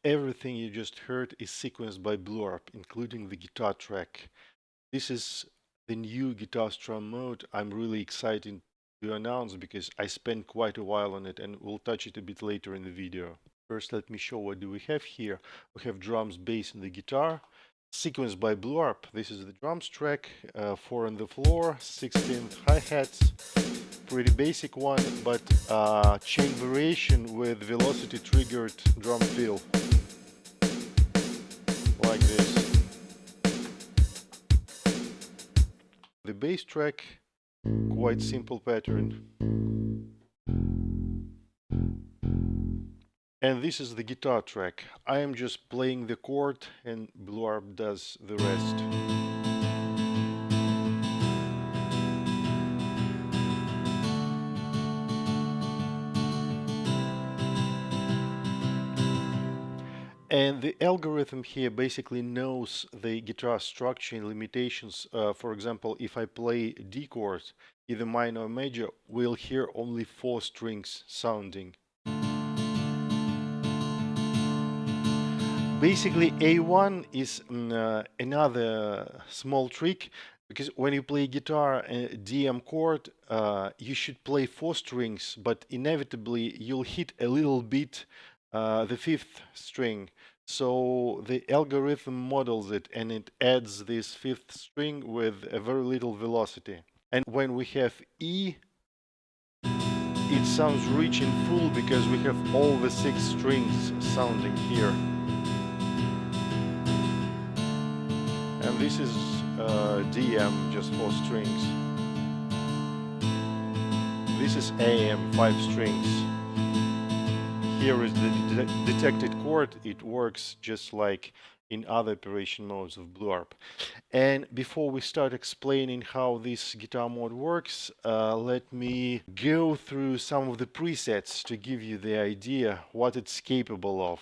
Everything you just heard is sequenced by Bluarp, including the guitar track. This is the new guitar strum mode I'm really excited to announce because I spent quite a while on it and we'll touch it a bit later in the video. First, let me show what do we have here. We have drums, bass, and the guitar, sequenced by Bluarp. This is the drums track, 4 on the floor, 16th hi-hats, pretty basic one, but chain variation with velocity triggered drum fill, like this. The bass track, quite simple pattern. And this is the guitar track. I am just playing the chord and Bluarp does the rest. And the algorithm here basically knows the guitar structure and limitations. For example, if I play D chord, either minor or major, we'll hear only 4 strings sounding. Basically, A1 is another small trick because when you play guitar DM chord, you should play 4 strings, but inevitably you'll hit a little bit the 5th string. So the algorithm models it and it adds this 5th string with a very little velocity. And when we have E, it sounds rich and full because we have all the 6 strings sounding here. And this is DM, just 4 strings. This is AM, 5 strings. Here is the detected chord. It works just like in other operation modes of Bluarp. And before we start explaining how this guitar mode works, let me go through some of the presets to give you the idea what it's capable of.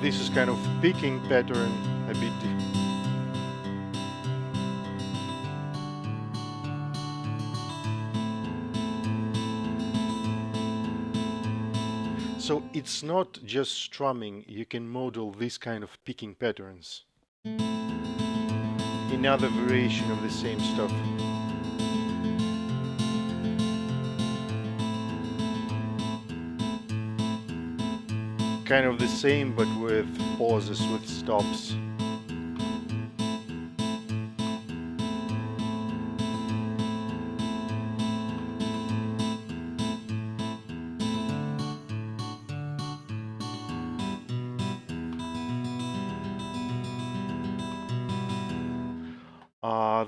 This is kind of picking pattern a bit. So it's not just strumming, you can model this kind of picking patterns. Another variation of the same stuff. Kind of the same, but with pauses, with stops.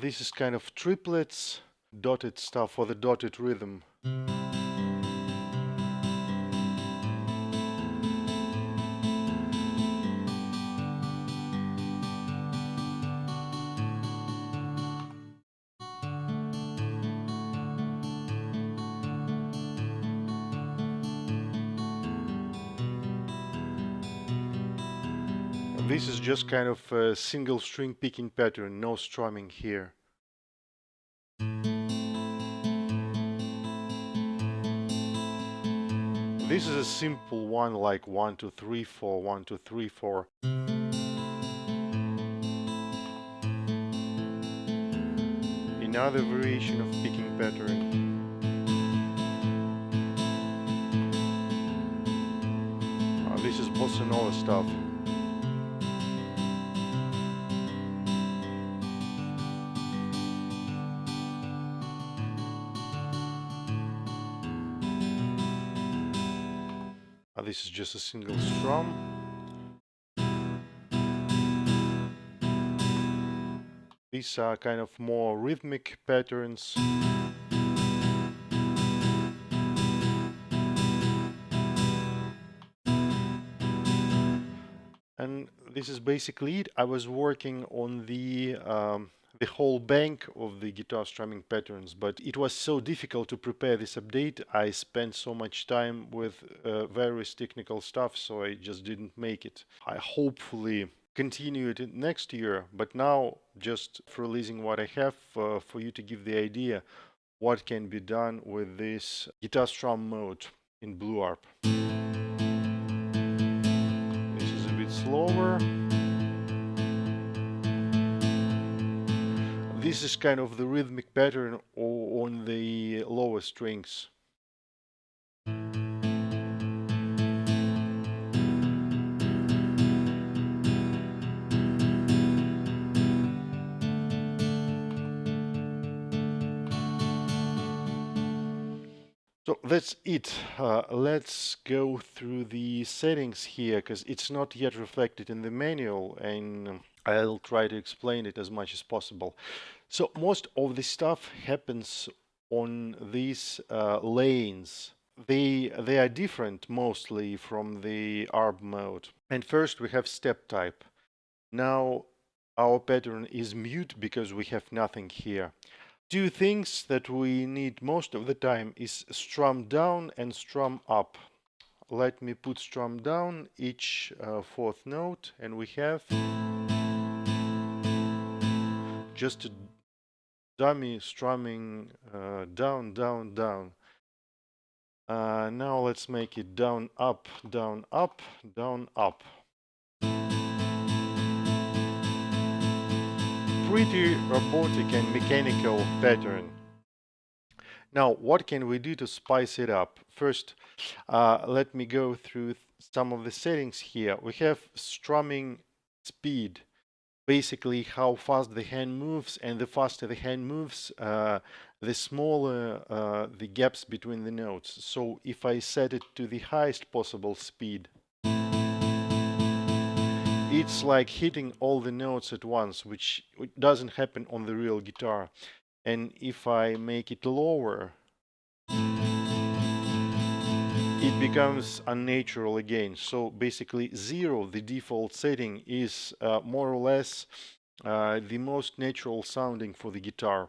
This is kind of triplets, dotted stuff for the dotted rhythm. This is just kind of a single string picking pattern, no strumming here. This is a simple one like 1 2 3 4 1 2 3 4. Another variation of picking pattern. This is bossa nova stuff. This is just a single strum. These are kind of more rhythmic patterns. this is basically it. I was working on the whole bank of the guitar strumming patterns, but it was so difficult to prepare this update. I spent so much time with various technical stuff, so I just didn't make it. I hopefully continue it next year, but now just releasing what I have for you to give the idea what can be done with this guitar strum mode in BlueArp. This is a bit slower. This is kind of the rhythmic pattern on the lower strings. So that's it. Let's go through the settings here because it's not yet reflected in the manual, and I'll try to explain it as much as possible. So most of the stuff happens on these lanes. They are different mostly from the ARP mode. And first we have step type. Now our pattern is mute because we have nothing here. Two things that we need most of the time is strum down and strum up. Let me put strum down each fourth note, and we have just a dummy strumming down, down, down. Now let's make it down, up, down, up, down, up. Pretty robotic and mechanical pattern. Now, what can we do to spice it up? First, let me go through some of the settings here. We have strumming speed, basically how fast the hand moves, and the faster the hand moves, the smaller the gaps between the notes. So if I set it to the highest possible speed, it's like hitting all the notes at once, which doesn't happen on the real guitar. And if I make it lower, it becomes unnatural again. So basically 0, the default setting, is more or less the most natural sounding for the guitar.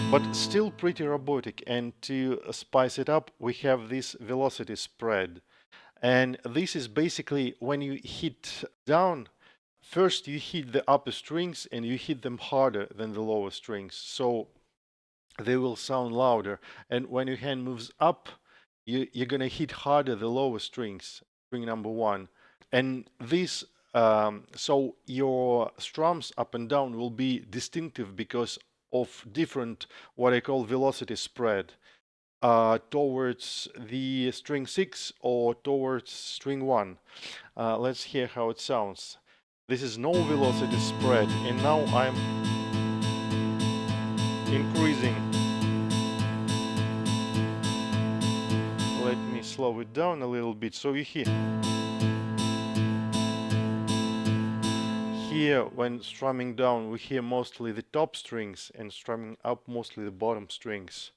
But still pretty robotic, and to spice it up we have this velocity spread. And this is basically when you hit down, first you hit the upper strings and you hit them harder than the lower strings, so they will sound louder. And when your hand moves up, you're gonna hit harder the lower strings, string number 1. And this, so your strums up and down will be distinctive because of different, what I call velocity spread. Towards the string 6 or towards string 1. Let's hear how it sounds. This is no velocity spread, and now I'm increasing. Let me slow it down a little bit so you hear. Here, when strumming down, we hear mostly the top strings, and strumming up mostly the bottom strings.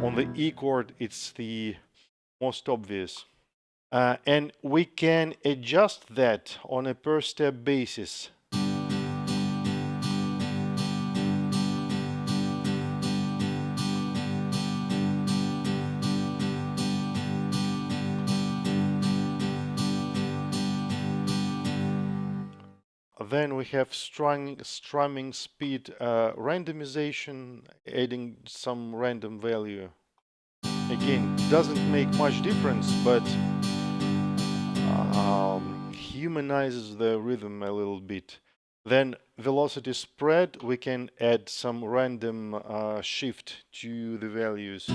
On the E chord, it's the most obvious. And we can adjust that on a per step basis. Then we have strumming speed randomization, adding some random value. Again, doesn't make much difference, but humanizes the rhythm a little bit. Then velocity spread, we can add some random shift to the values.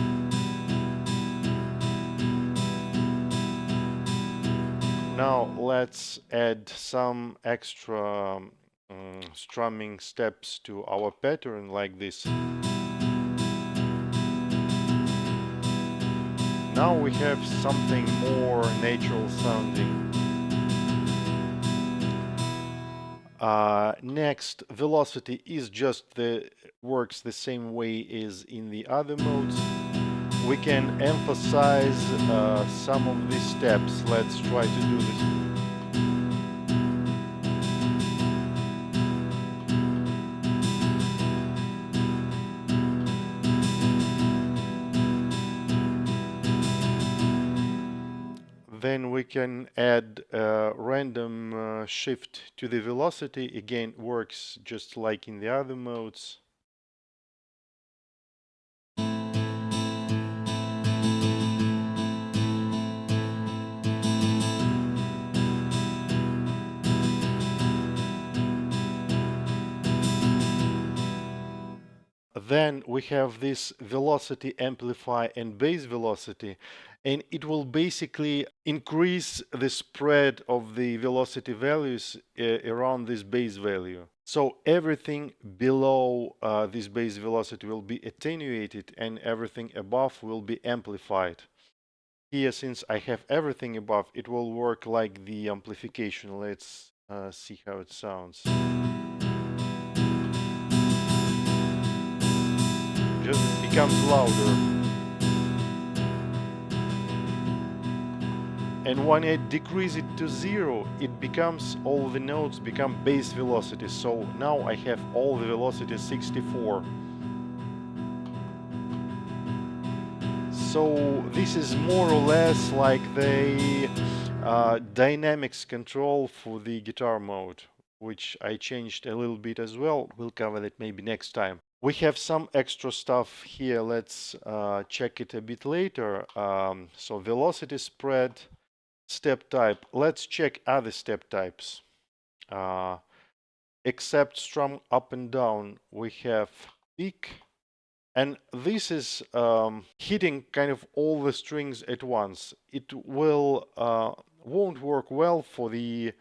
Now let's add some extra strumming steps to our pattern like this. Now we have something more natural sounding. Next, velocity is just works the same way as in the other modes. we can emphasize some of these steps. Let's try to do this. Then we can add a random shift to the velocity. Again, works just like in the other modes. Then we have this velocity amplify and base velocity, and it will basically increase the spread of the velocity values around this base value. So everything below this base velocity will be attenuated and everything above will be amplified. Here, since I have everything above, it will work like the amplification. Let's see how it sounds. Just becomes louder. And when I decrease it to 0, it becomes, all the notes become base velocity. So now I have all the velocity 64. So this is more or less like the dynamics control for the guitar mode, which I changed a little bit as well. We'll cover that maybe next time. We have some extra stuff here. Let's check it a bit later. So velocity spread, step type. Let's check other step types. Except strum up and down, we have peak. And this is hitting kind of all the strings at once. It will won't work well for the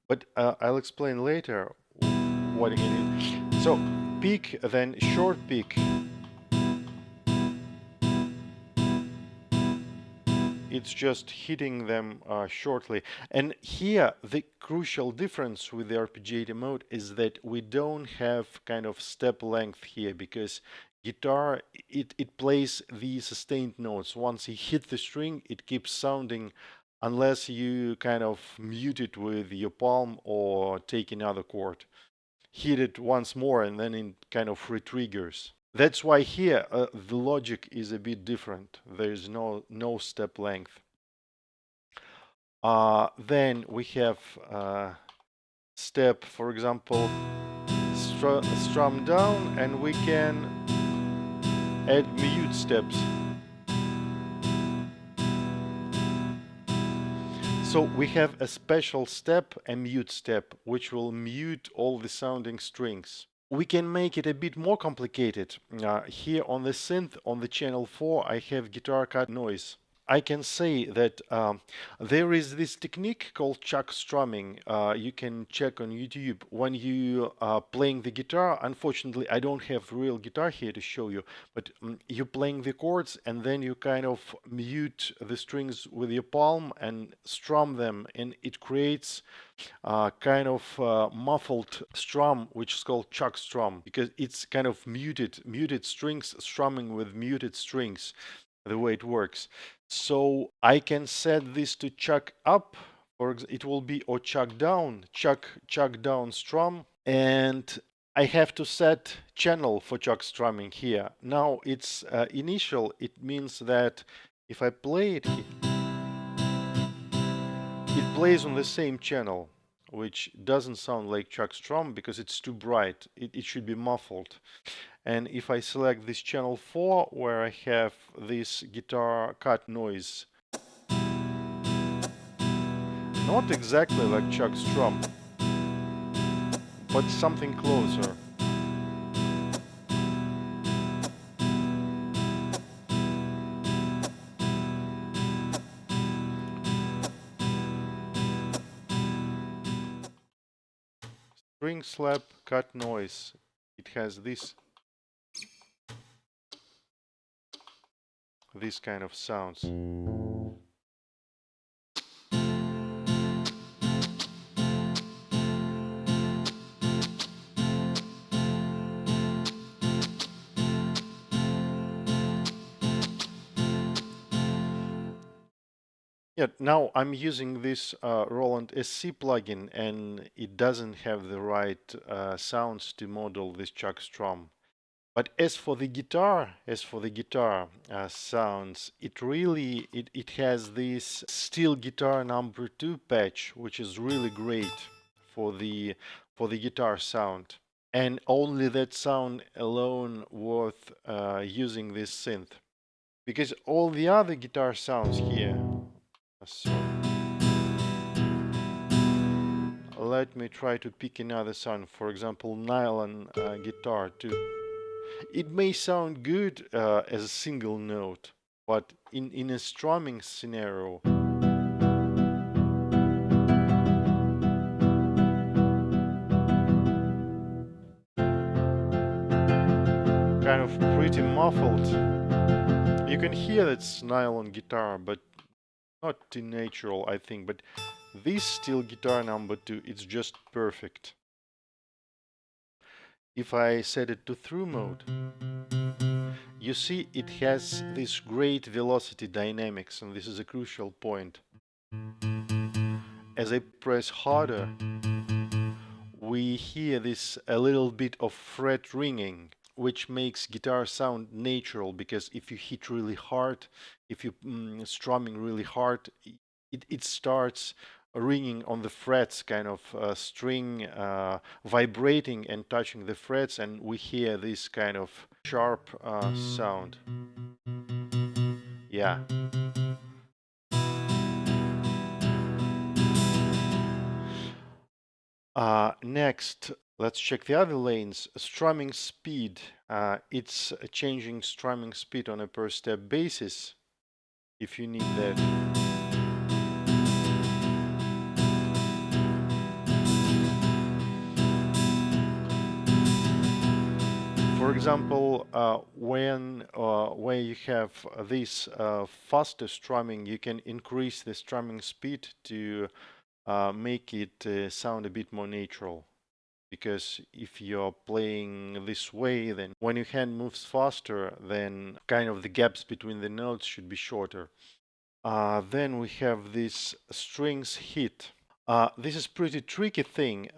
but I'll explain later what it is. So peak, then short peak. It's just hitting them shortly. And here, the crucial difference with the arpeggiator mode is that we don't have kind of step length here, because guitar, it plays the sustained notes. Once you hit the string, it keeps sounding unless you kind of mute it with your palm or take another chord. Hit it once more and then it kind of re-triggers. That's why here the logic is a bit different. There is no step length. Then we have step, for example, strum down, and we can add mute steps. So we have a special step, a mute step, which will mute all the sounding strings. We can make it a bit more complicated. Here on the synth, on the channel 4, I have guitar cut noise. I can say that there is this technique called chuck strumming. You can check on YouTube when you are playing the guitar. Unfortunately, I don't have real guitar here to show you, but you're playing the chords and then you kind of mute the strings with your palm and strum them, and it creates kind of muffled strum, which is called chuck strum, because it's kind of muted strings strumming with muted strings, the way it works. So I can set this to chuck up, or it will be, or chuck down, chuck down strum, and I have to set channel for chuck strumming here. Now it's initial. It means that if I play it, it plays on the same channel, which doesn't sound like chuck strum because it's too bright. It should be muffled. And if I select this channel 4, where I have this guitar cut noise, not exactly like chuck strum, but something closer. String slap cut noise. It has this kind of sounds. Yeah, now I'm using this Roland SC plugin, and it doesn't have the right sounds to model this Chuck Strum. But as for the guitar sounds, it has this steel guitar number 2 patch, which is really great for the guitar sound. And only that sound alone worth using this synth, because all the other guitar sounds here. So let me try to pick another sound. For example, nylon guitar too. It may sound good as a single note, but in a strumming scenario, kind of pretty muffled. You can hear it's nylon guitar, but not too natural, I think. But this steel guitar number 2, it's just perfect. If I set it to through mode, you see it has this great velocity dynamics, and this is a crucial point. As I press harder, we hear this a little bit of fret ringing, which makes guitar sound natural, because if you hit really hard, if you strumming really hard, it starts ringing on the frets, kind of string vibrating and touching the frets, and we hear this kind of sharp sound. Yeah. Next, let's check the other lanes. Strumming speed. It's changing strumming speed on a per step basis if you need that. For example, when you have this faster strumming, you can increase the strumming speed to make it sound a bit more natural. Because if you're playing this way, then when your hand moves faster, then kind of the gaps between the notes should be shorter. Then we have this strings hit. This is pretty tricky thing.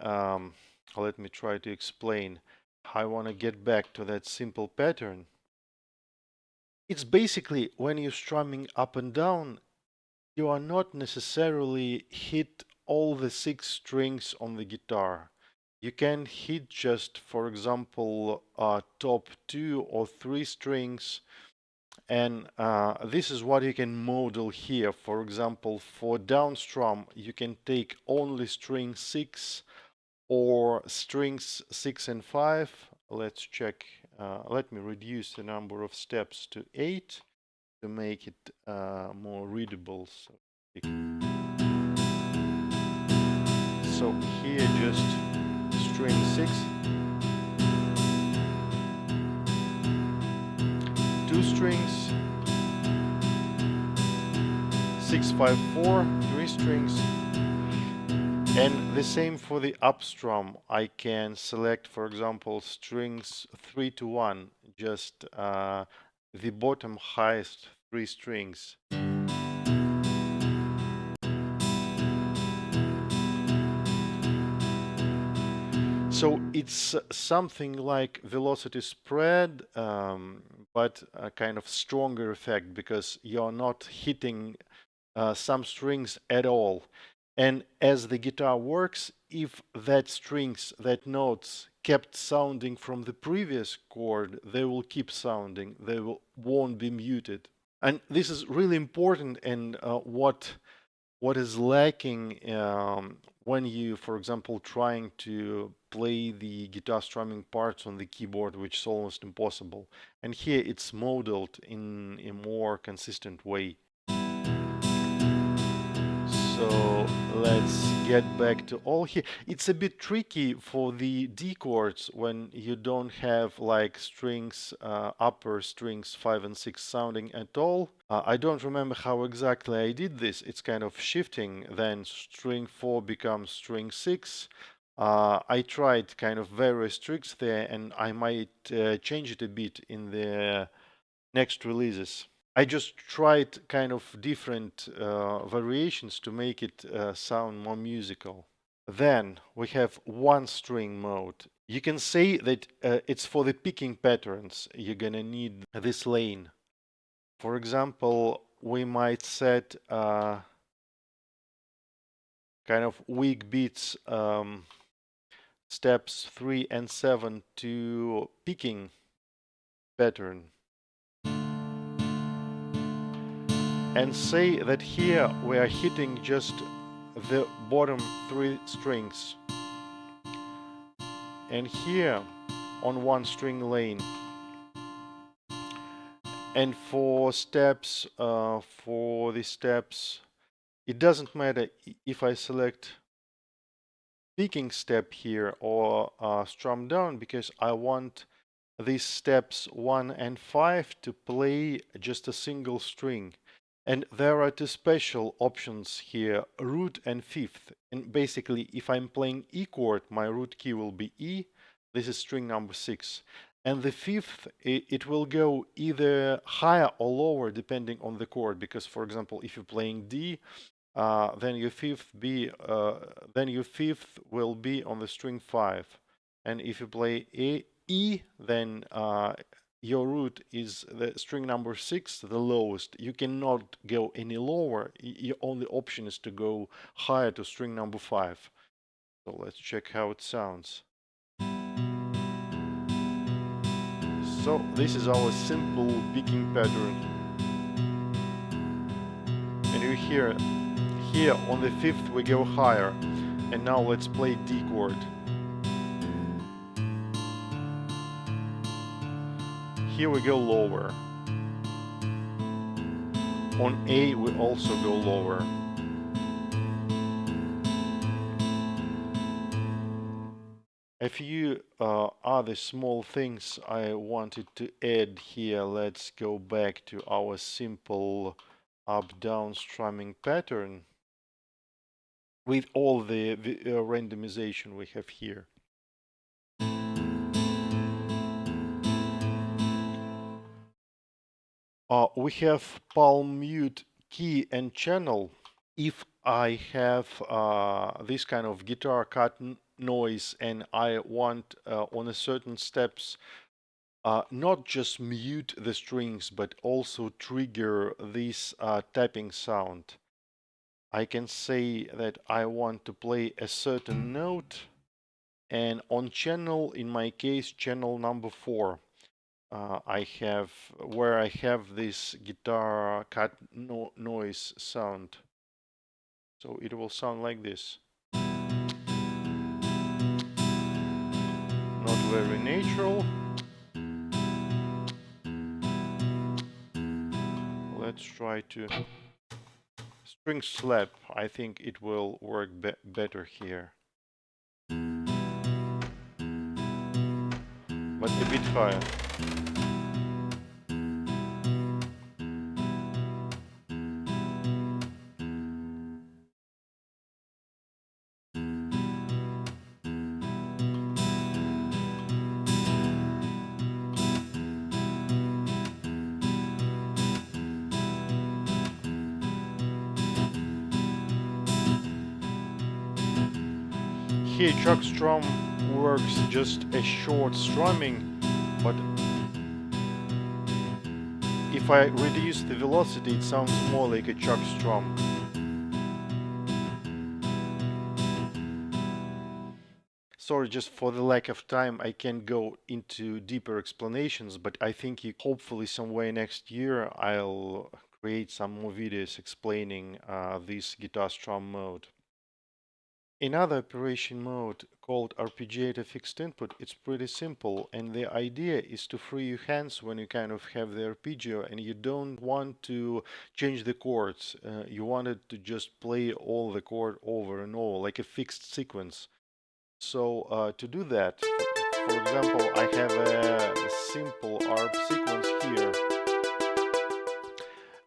Let me try to explain. I want to get back to that simple pattern. It's basically when you're strumming up and down, you are not necessarily hit all the 6 strings on the guitar. You can hit just, for example, top 2 or 3 strings, and this is what you can model here. For example, for down strum, you can take only string 6 or strings 6 and 5. Let's check. Let me reduce the number of steps to 8 to make it more readable. So here just string 6, 2 strings, 6, 5, 4, 3 strings, and the same for the up strum. I can select, for example, strings 3 to 1, just the bottom highest 3 strings. So it's something like velocity spread, but a kind of stronger effect, because you're not hitting some strings at all. And as the guitar works, if that notes kept sounding from the previous chord, they will keep sounding. They won't be muted. And this is really important, and what is lacking when you, for example, trying to play the guitar strumming parts on the keyboard, which is almost impossible. And here it's modeled in a more consistent way. So let's get back to all here. It's a bit tricky for the D chords when you don't have like strings, upper strings 5 and 6 sounding at all. I don't remember how exactly I did this. It's kind of shifting, then string 4 becomes string 6. I tried kind of various tricks there, and I might change it a bit in the next releases. I just tried kind of different variations to make it sound more musical. Then we have one string mode. You can say that it's for the picking patterns. You're gonna need this lane. For example, we might set kind of weak beats steps 3 and 7 to picking pattern. And say that here we are hitting just the bottom 3 strings. And here on one string lane. And for steps, it doesn't matter if I select picking step here or strum down, because I want these steps 1 and 5 to play just a single string. And there are two special options here, root and fifth. And basically, if I'm playing E chord, my root key will be E. This is string number 6. And the fifth, it will go either higher or lower depending on the chord. Because, for example, if you're playing D, then your fifth will be on the string 5. And if you play E, then your root is the string number 6, the lowest. You cannot go any lower. Your only option is to go higher to string number 5. So let's check how it sounds. So this is our simple picking pattern. And you hear here on the 5th we go higher. And now let's play D chord. Here we go lower. On A we also go lower. A few other small things I wanted to add here. Let's go back to our simple up-down strumming pattern with all the randomization we have here. We have palm mute, key and channel. If I have this kind of guitar cut noise and I want on a certain steps not just mute the strings but also trigger this tapping sound, I can say that I want to play a certain note, and on channel, in my case channel number 4, I have this guitar cut noise sound. So it will sound like this. Not very natural. Let's try to string slap. I think it will work better here. But a bit higher. Here chuck strum works just a short strumming, but if I reduce the velocity it sounds more like a chuck strum. Sorry, just for the lack of time I can't go into deeper explanations, but I think hopefully somewhere next year I'll create some more videos explaining this guitar strum mode. Another operation mode called arpeggiator fixed input, it's pretty simple, and the idea is to free your hands when you kind of have the arpeggio and you don't want to change the chords. You wanted to just play all the chord over and over like a fixed sequence. So to do that, for example, I have a simple arp sequence here.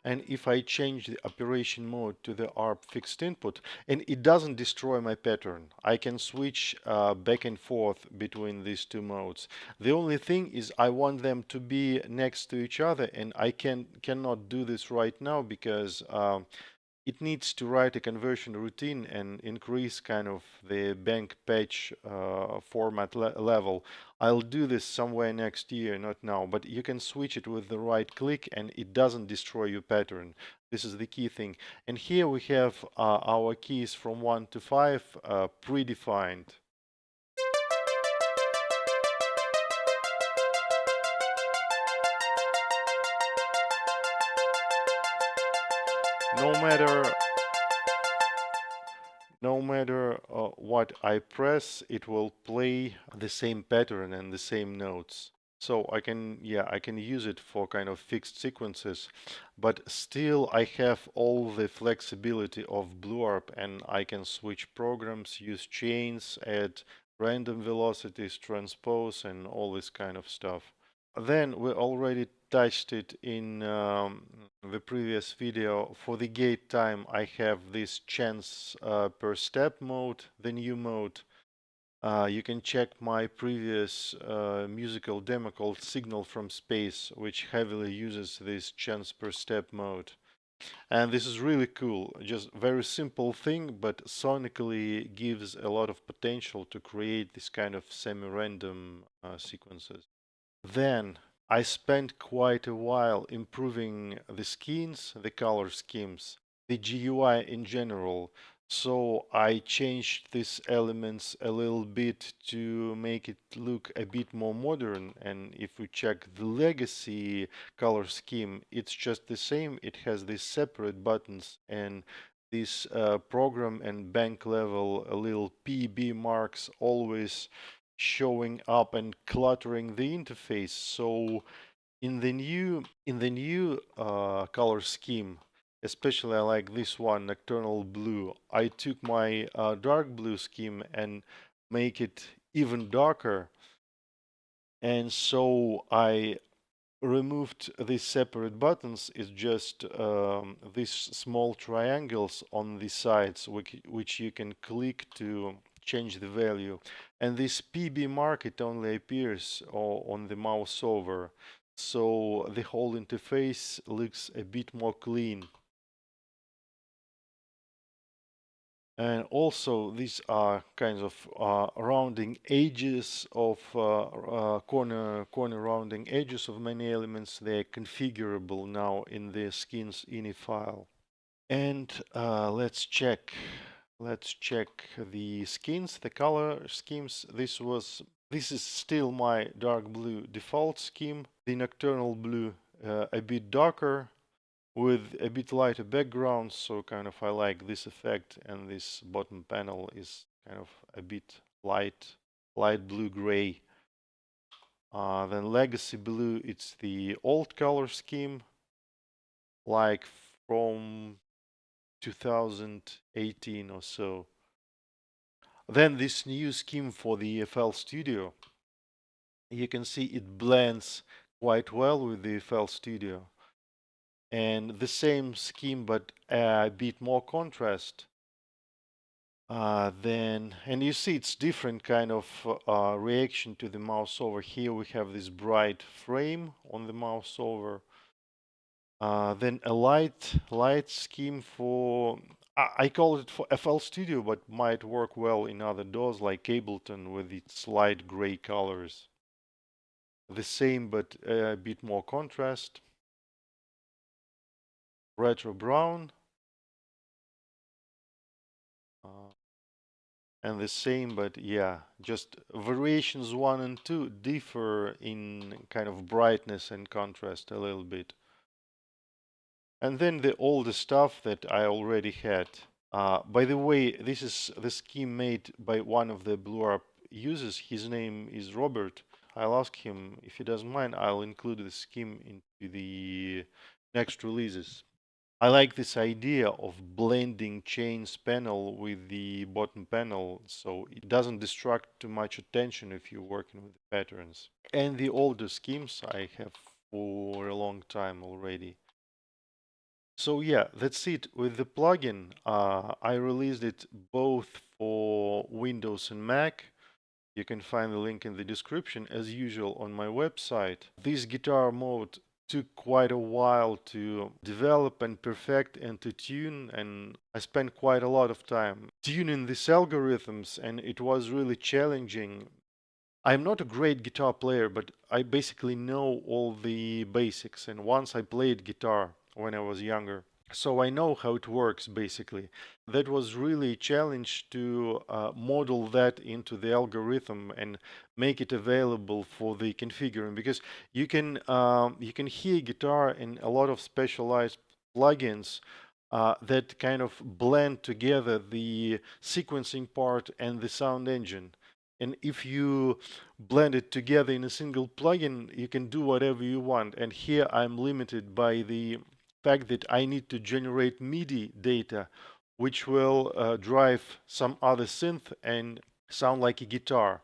And if I change the operation mode to the ARP fixed input, and it doesn't destroy my pattern, I can switch back and forth between these two modes. The only thing is I want them to be next to each other, and I cannot do this right now because it needs to write a conversion routine and increase kind of the bank patch format level. I'll do this somewhere next year, not now, but you can switch it with the right click and it doesn't destroy your pattern. This is the key thing. And here we have our keys from 1 to 5 predefined. No matter no matter what I press, it will play the same pattern and the same notes. So I can use it for kind of fixed sequences, but still I have all the flexibility of BlueArp and I can switch programs, use chains, add random velocities, transpose, and all this kind of stuff. Then we already touched it in the previous video. For the gate time, I have this chance per step mode, the new mode. You can check my previous musical demo called Signal from Space, which heavily uses this chance per step mode. And this is really cool. Just very simple thing, but sonically gives a lot of potential to create this kind of semi-random sequences. Then I spent quite a while improving the skins, the color schemes, the GUI in general. So I changed these elements a little bit to make it look a bit more modern. And if we check the legacy color scheme, it's just the same. It has these separate buttons and this program and bank level little PB marks always showing up and cluttering the interface. So in the new color scheme, especially I like this one, Nocturnal Blue. I took my dark blue scheme and make it even darker, and so I removed these separate buttons. It's just these small triangles on the sides which you can click to change the value. And this PB mark, it only appears on the mouse over. So the whole interface looks a bit more clean. And also these are kinds of rounding edges of corner rounding edges of many elements. They are configurable now in the skins ini file. And let's check the skins, the color schemes. This is still my dark blue default scheme. The nocturnal blue a bit darker with a bit lighter background, so kind of I like this effect, and this bottom panel is kind of a bit light blue gray. Then legacy blue, it's the old color scheme, like from 2018 or so. Then this new scheme for the FL Studio, you can see it blends quite well with the FL Studio. And the same scheme, but a bit more contrast. And you see it's different kind of reaction to the mouse over. Here we have this bright frame on the mouse over. Then a light scheme for, I call it for FL Studio, but might work well in other DAWs like Ableton with its light gray colors. The same, but a bit more contrast. Retro brown. And the same, but yeah, just variations 1 and 2 differ in kind of brightness and contrast a little bit. And then the older stuff that I already had. By the way, this is the scheme made by one of the BlueArp users. His name is Robert. I'll ask him if he doesn't mind. I'll include the scheme into the next releases. I like this idea of blending chains panel with the bottom panel, so it doesn't distract too much attention if you're working with the patterns. And the older schemes I have for a long time already. So yeah, that's it with the plugin. I released it both for Windows and Mac. You can find the link in the description as usual on my website. This guitar mode took quite a while to develop and perfect and to tune, and I spent quite a lot of time tuning these algorithms, and it was really challenging. I'm not a great guitar player, but I basically know all the basics, and once I played guitar when I was younger. So I know how it works basically. That was really a challenge to model that into the algorithm and make it available for the configuring, because you can hear guitar in a lot of specialized plugins that kind of blend together the sequencing part and the sound engine. And if you blend it together in a single plugin, you can do whatever you want. And here I'm limited by the fact that I need to generate MIDI data, which will drive some other synth and sound like a guitar.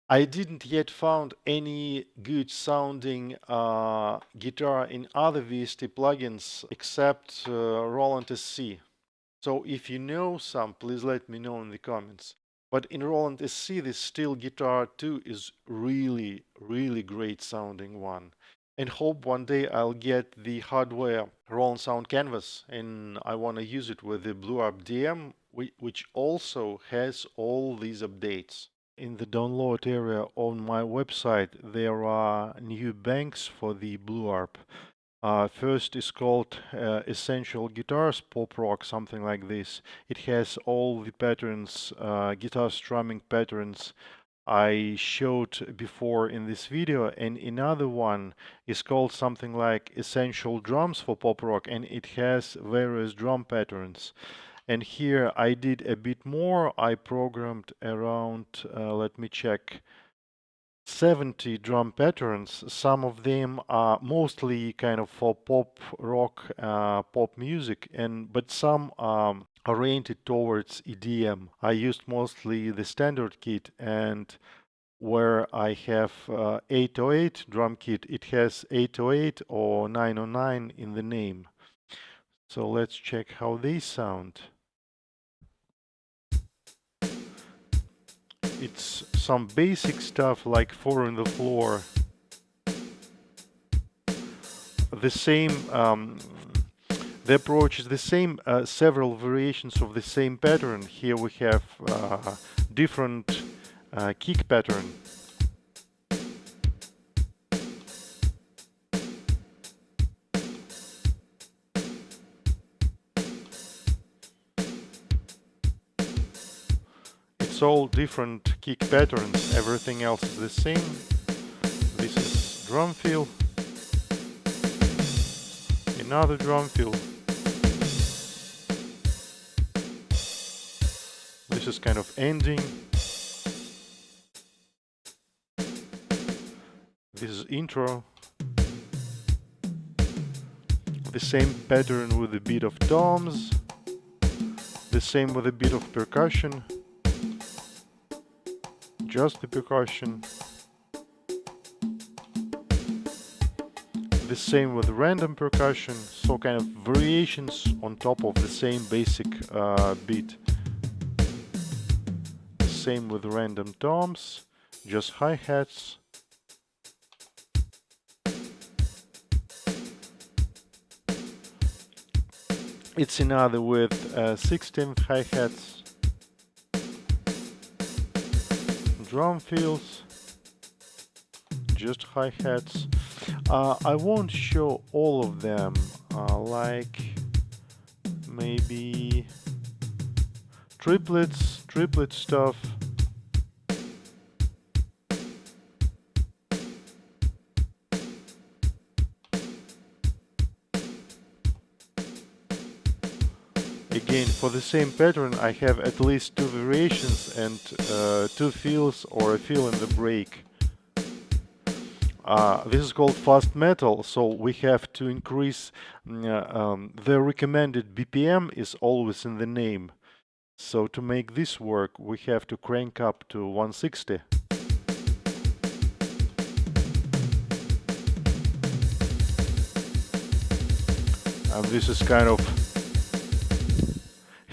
I didn't yet found any good sounding guitar in other VST plugins except Roland SC. So if you know some, please let me know in the comments. But in Roland SC, this steel guitar too is really, really great sounding one. And hope one day I'll get the hardware Roland Sound Canvas and I want to use it with the BlueArp DM, which also has all these updates. In the download area on my website, there are new banks for the BlueArp. First is called Essential Guitars Pop Rock, something like this. It has all the patterns, guitar strumming patterns I showed before in this video, and another one is called something like Essential Drums for Pop Rock, and it has various drum patterns. And here I did a bit more. I programmed around, let me check, 70 drum patterns. Some of them are mostly kind of for pop rock, pop music, and but some are oriented towards EDM. I used mostly the standard kit, and where I have 808 drum kit, it has 808 or 909 in the name. So let's check how they sound. It's some basic stuff like 4 on the floor. The same, the approach is the same, several variations of the same pattern. Here we have different kick pattern. It's all different kick patterns, everything else is the same. This is drum fill, another drum fill. This is kind of ending. This is intro. The same pattern with a bit of toms. The same with a bit of percussion. Just the percussion. The same with random percussion, so kind of variations on top of the same basic beat. The same with random toms, just hi-hats. It's another with 16th hi-hats. Drum fills, just hi-hats. I won't show all of them, like maybe triplet stuff. Again, for the same pattern I have at least 2 variations and 2 fills or a fill in the break. This is called fast metal, so we have to increase the recommended BPM is always in the name. So to make this work, we have to crank up to 160. And this is kind of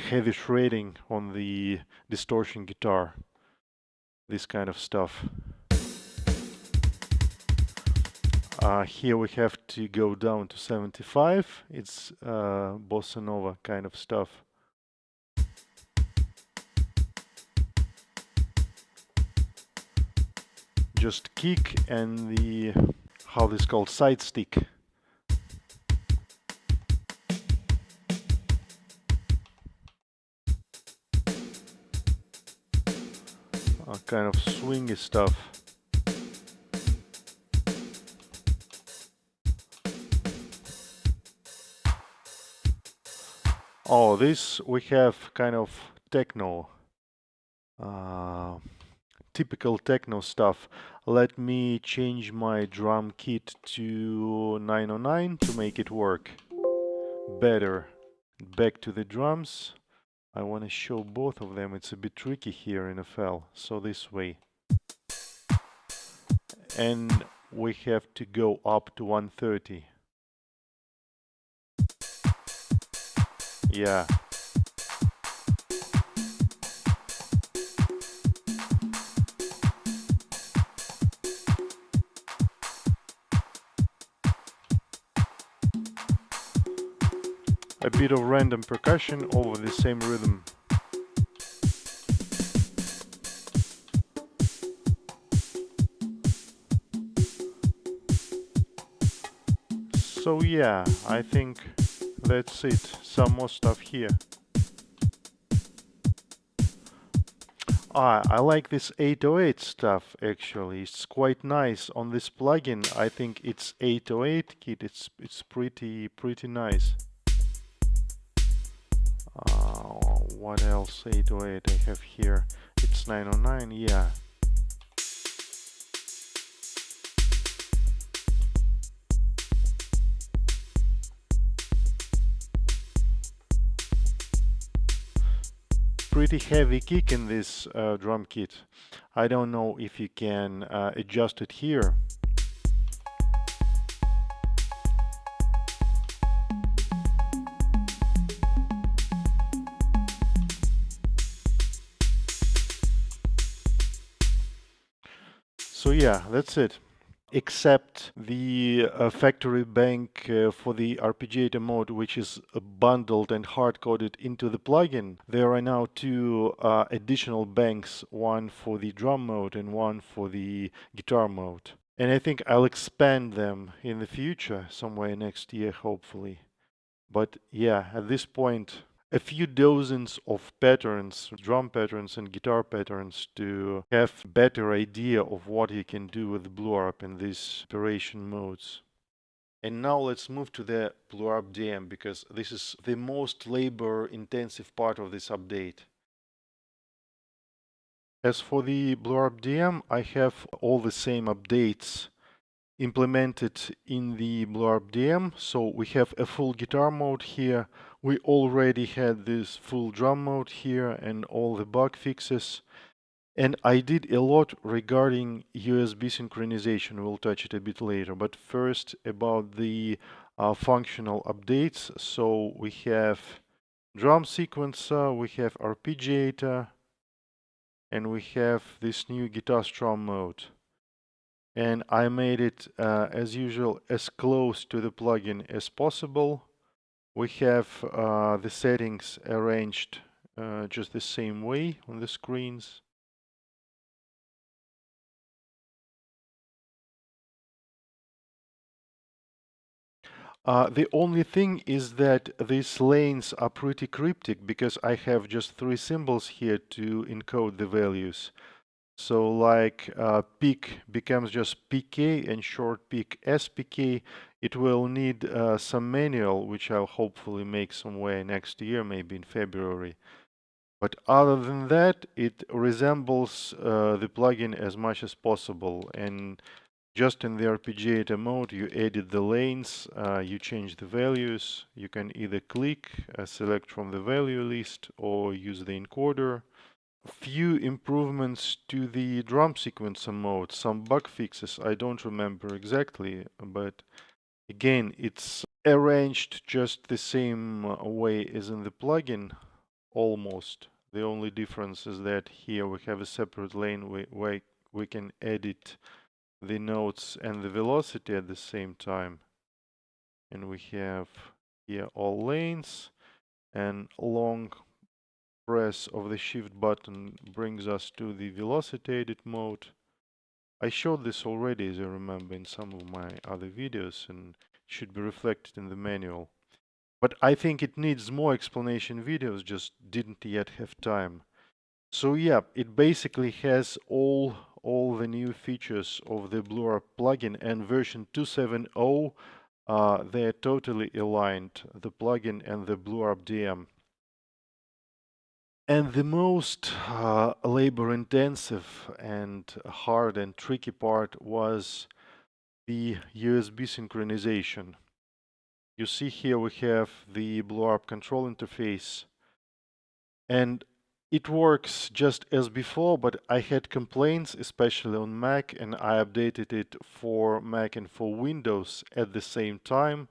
heavy shredding on the distortion guitar. This kind of stuff. Here we have to go down to 75. It's bossa nova kind of stuff. Just kick and the, how this is called, side stick. Kind of swingy stuff. Oh, this we have kind of techno, typical techno stuff. Let me change my drum kit to 909 to make it work better. Back to the drums. I want to show both of them. It's a bit tricky here in FL. So this way. And we have to go up to 130. Yeah. A bit of random percussion over the same rhythm. So yeah, I think that's it. Some more stuff here. I like this 808 stuff actually. It's quite nice on this plugin. I think it's 808 kit. It's pretty nice. What else? 808 I have here. It's 909. Yeah. Pretty heavy kick in this drum kit. I don't know if you can adjust it here. So yeah, that's it. Except the factory bank for the arpeggiator mode, which is bundled and hard-coded into the plugin. There are now two additional banks, one for the drum mode and one for the guitar mode. And I think I'll expand them in the future, somewhere next year, hopefully. But yeah, at this point, a few dozens of patterns, drum patterns and guitar patterns, to have better idea of what you can do with BlueArp in these operation modes. And now let's move to the BlueArp DM, because this is the most labor intensive part of this update. As for the BlueArp DM, I have all the same updates implemented in the BlueArp DM. So we have a full guitar mode here. We already had this full drum mode here and all the bug fixes. And I did a lot regarding USB synchronization. We'll touch it a bit later. But first about the functional updates. So we have drum sequencer, we have arpeggiator, and we have this new guitar strum mode. And I made it as usual as close to the plugin as possible. We have the settings arranged just the same way on the screens. The only thing is that these lanes are pretty cryptic because I have just 3 symbols here to encode the values. So like peak becomes just PK and short peak SPK. It will need some manual, which I'll hopefully make somewhere next year, maybe in February. But other than that, it resembles the plugin as much as possible. And just in the arpeggiator mode, you edit the lanes, you change the values. You can either click, select from the value list, or use the encoder. Few improvements to the drum sequencer mode, some bug fixes, I don't remember exactly, but again, it's arranged just the same way as in the plugin, almost. The only difference is that here we have a separate lane where we can edit the nodes and the velocity at the same time. And we have here all lanes, and long press of the shift button brings us to the velocity edit mode. I showed this already, as I remember, in some of my other videos, and should be reflected in the manual. But I think it needs more explanation videos, just didn't yet have time. So yeah, it basically has all the new features of the BlueArc plugin, and version 2.7.0, they're totally aligned, the plugin and the BlueArc DM. And the most labor intensive and hard and tricky part was the USB synchronization. You see here we have the BlueArc control interface, and it works just as before, but I had complaints, especially on Mac, and I updated it for Mac and for Windows at the same time,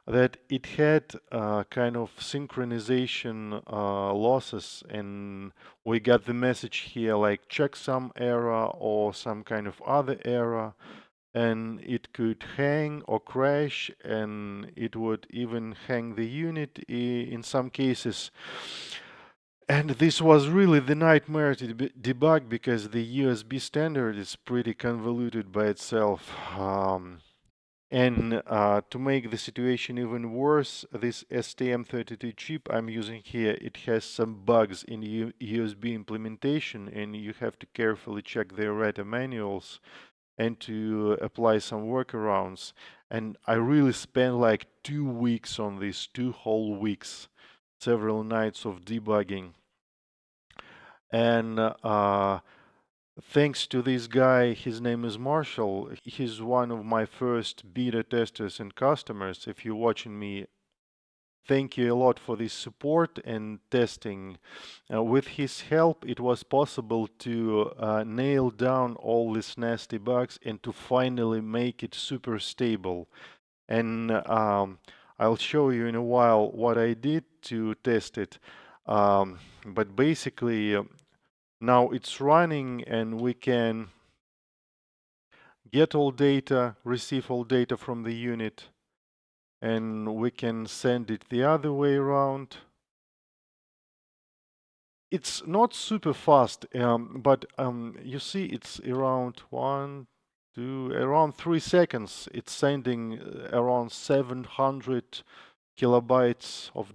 that it had kind of synchronization losses, and we got the message here like checksum error or some kind of other error, and it could hang or crash, and it would even hang the unit in some cases. And this was really the nightmare to debug, because the USB standard is pretty convoluted by itself. And to make the situation even worse, this STM32 chip I'm using here, it has some bugs in USB implementation, and you have to carefully check the errata manuals and to apply some workarounds. And I really spent like 2 weeks on this, 2 whole weeks, several nights of debugging. And thanks to this guy, his name is Marshall. He's one of my first beta testers and customers. If you're watching me, thank you a lot for this support and testing. With his help, it was possible to nail down all these nasty bugs and to finally make it super stable. And I'll show you in a while what I did to test it. But basically, now it's running, and we can get all data, receive all data from the unit, and we can send it the other way around. It's not super fast, but you see it's around around 3 seconds. It's sending around 700 kilobytes of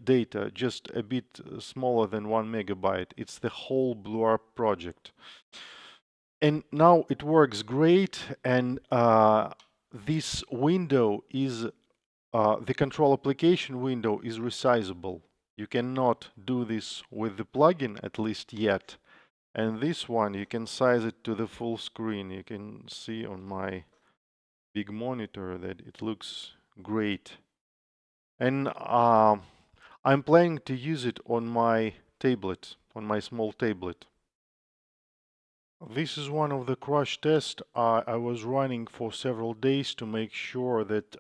data, just a bit smaller than 1 megabyte. It's the whole BlueArc project. And now it works great, and this window is, the control application window is resizable. You cannot do this with the plugin, at least yet. And this one, you can size it to the full screen. You can see on my big monitor that it looks great. And I'm planning to use it on my tablet, on my small tablet. This is one of the crash tests I was running for several days to make sure that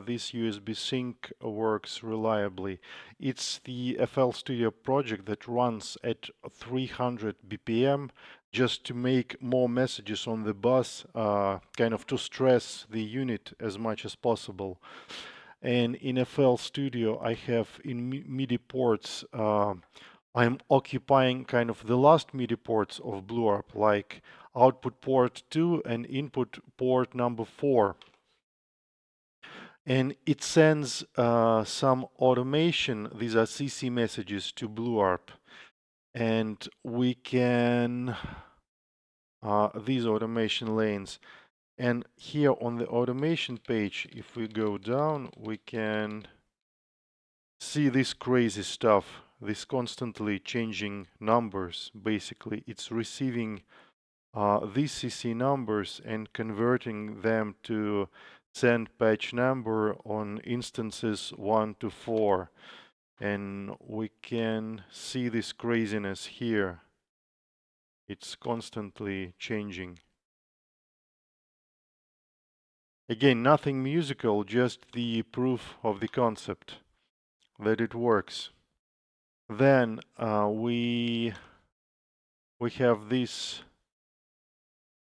this USB sync works reliably. It's the FL Studio project that runs at 300 BPM, just to make more messages on the bus, kind of to stress the unit as much as possible. And in FL Studio, I have in MIDI ports, I'm occupying kind of the last MIDI ports of BlueArc, like output port 2 and input port number 4. And it sends some automation, these are CC messages, to BlueArc. And we can, these automation lanes. And here on the automation page, if we go down, we can see this crazy stuff, this constantly changing numbers. Basically, it's receiving these CC numbers and converting them to send patch number on instances 1 to 4. And we can see this craziness here. It's constantly changing. Again, nothing musical, just the proof of the concept that it works. Then we have this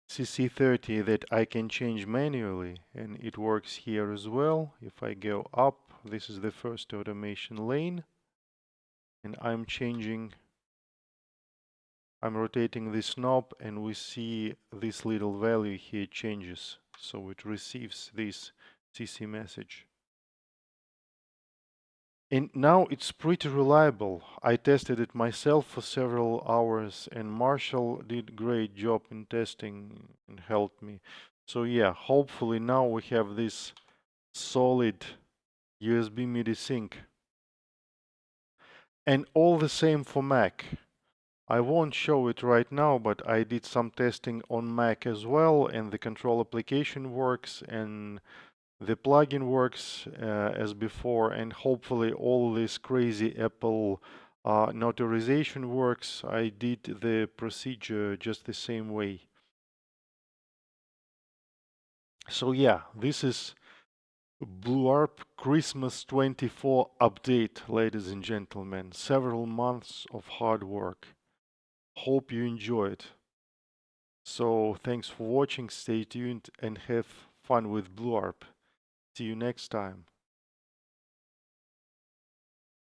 CC30 that I can change manually, and it works here as well. If I go up, this is the first automation lane, and I'm rotating this knob, and we see this little value here changes. So it receives this CC message. And now it's pretty reliable. I tested it myself for several hours, and Marshall did great job in testing and helped me. So yeah, hopefully now we have this solid USB MIDI sync. And all the same for Mac. I won't show it right now, but I did some testing on Mac as well, and the control application works, and the plugin works as before, and hopefully all this crazy Apple notarization works. I did the procedure just the same way. So yeah, this is BlueArp Christmas 24 update, ladies and gentlemen. Several months of hard work. Hope you enjoyed. So thanks for watching, stay tuned and have fun with BlueArp. See you next time.